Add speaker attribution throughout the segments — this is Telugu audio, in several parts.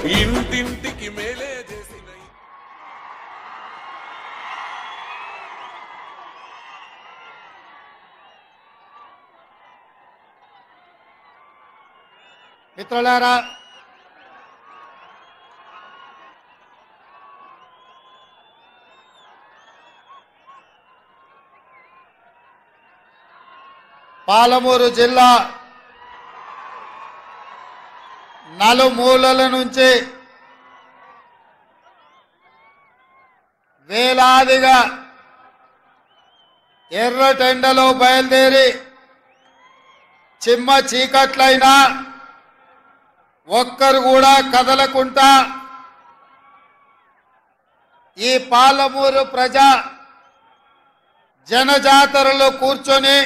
Speaker 1: ఇంటింటికి మేలే చేసిన
Speaker 2: మిత్రులారా, పాలమూరు జిల్లా నలుమూలల నుంచి వేలాదిగా ఎర్రటెండలో బయలుదేరి చిమ్మ చీకట్లైనా ఒక్కరు కూడా కదలకుండా ఈ పాలమూరు ప్రజా జనజాతరలో కూర్చొని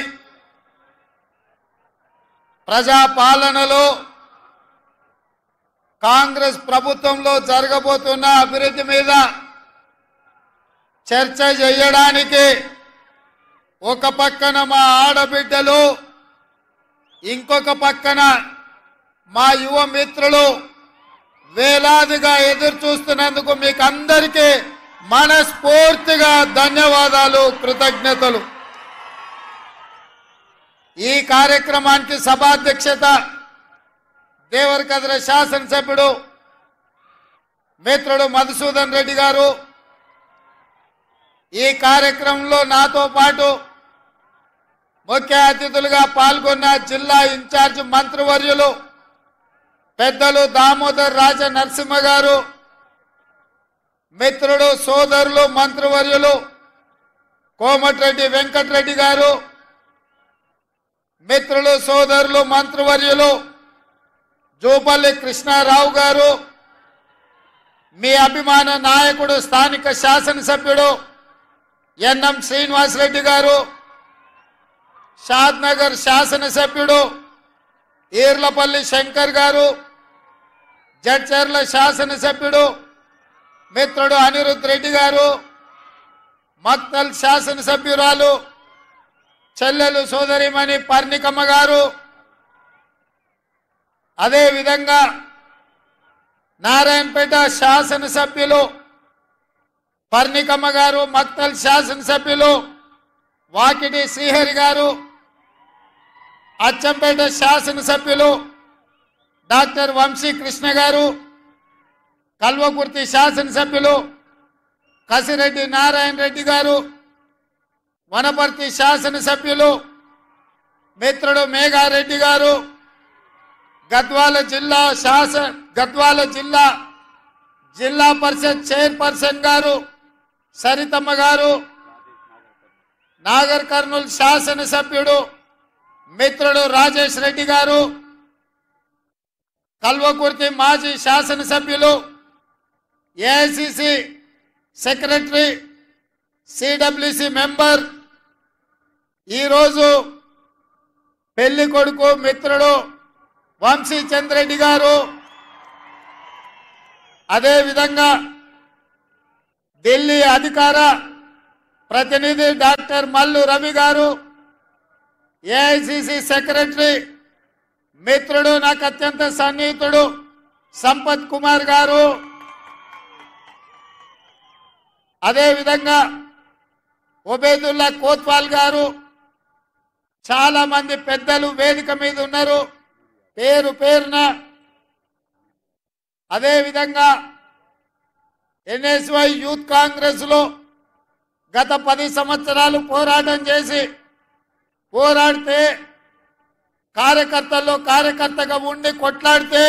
Speaker 2: ప్రజా పాలనలో కాంగ్రెస్ ప్రభుత్వంలో జరగబోతున్న అభివృద్ధి మీద చర్చ చేయడానికి ఒక పక్కన మా ఆడబిడ్డలు, ఇంకొక పక్కన మా యువ మిత్రులు వేలాదిగా ఎదురు చూస్తున్నందుకు మీకు అందరికీ మనస్ఫూర్తిగా ధన్యవాదాలు, కృతజ్ఞతలు. ఈ కార్యక్రమానికి సభాధ్యక్షత దేవరకద్ర శాసనసభ్యుడు మిత్రుడు మధుసూదన్ రెడ్డి గారు, ఈ కార్యక్రమంలో నాతో పాటు ముఖ్య అతిథులుగా పాల్గొన్న జిల్లా ఇన్ఛార్జ్ మంత్రివర్యులు పెద్దలు దామోదర్ రాజ నరసింహ గారు, మిత్రుడు సోదరులు మంత్రివర్యులు కోమటిరెడ్డి వెంకటరెడ్డి గారు, మిత్రులు సోదరులు మంత్రివర్యులు జూపల్లి కృష్ణారావు గారు, మీ అభిమాన నాయకుడు స్థానిక శాసనసభ్యుడు ఎన్ఎం శ్రీనివాసరెడ్డి గారు, షాద్నగర్ శాసనసభ్యుడు ఈర్లపల్లి శంకర్ గారు, జడ్చర్ల శాసనసభ్యుడు మిత్రుడు అనిరుద్ రెడ్డి గారు, మక్తల్ శాసనసభ్యురాలు చెల్లెలు సోదరిమణి పర్ణికమ్మ గారు, అదేవిధంగా నారాయణపేట శాసనసభ్యులు పర్ణికమ్మ గారు, మక్తల్ శాసనసభ్యులు వాకిటి శ్రీహరి గారు, అచ్చంపేట శాసనసభ్యులు డాక్టర్ వంశీ కృష్ణ గారు, కల్వకుర్తి శాసనసభ్యులు కసిరెడ్డి నారాయణ రెడ్డి గారు, వనపర్తి శాసనసభ్యులు మిత్రుడు మేఘారెడ్డి గారు, గద్వాల జిల్లా జిల్లా పరిషత్ చైర్పర్సన్ గారు సరితమ్మ గారు, నాగర్ కర్నూలు శాసనసభ్యుడు మిత్రుడు రాజేష్ రెడ్డి గారు, కల్వకుర్తి మాజీ శాసనసభ్యులు ఏఐసిసి సెక్రటరీ సిడబ్ల్యూసి మెంబర్, ఈరోజు పెళ్లి కొడుకు మిత్రుడు వంశీ చంద్రెడ్డి గారు, అదేవిధంగా ఢిల్లీ అధికార ప్రతినిధి డాక్టర్ మల్లు రవి గారు, ఏఐసిసి సెక్రటరీ మిత్రుడు నాకు అత్యంత సన్నిహితుడు సంపత్ కుమార్ గారు, అదేవిధంగా ఉబేదుల్లా కోత్వాల్ గారు, చాలా మంది పెద్దలు వేదిక మీద ఉన్నారు పేరు పేరున. అదేవిధంగా ఎన్ఎస్వై యూత్ కాంగ్రెస్ లో గత 10 సంవత్సరాలు పోరాటం చేసి పోరాడితే కార్యకర్తగా ఉండి కొట్లాడితే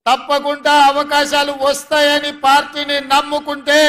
Speaker 2: తప్పకుండా అవకాశాలు వస్తాయని పార్టీని నమ్ముకుంటే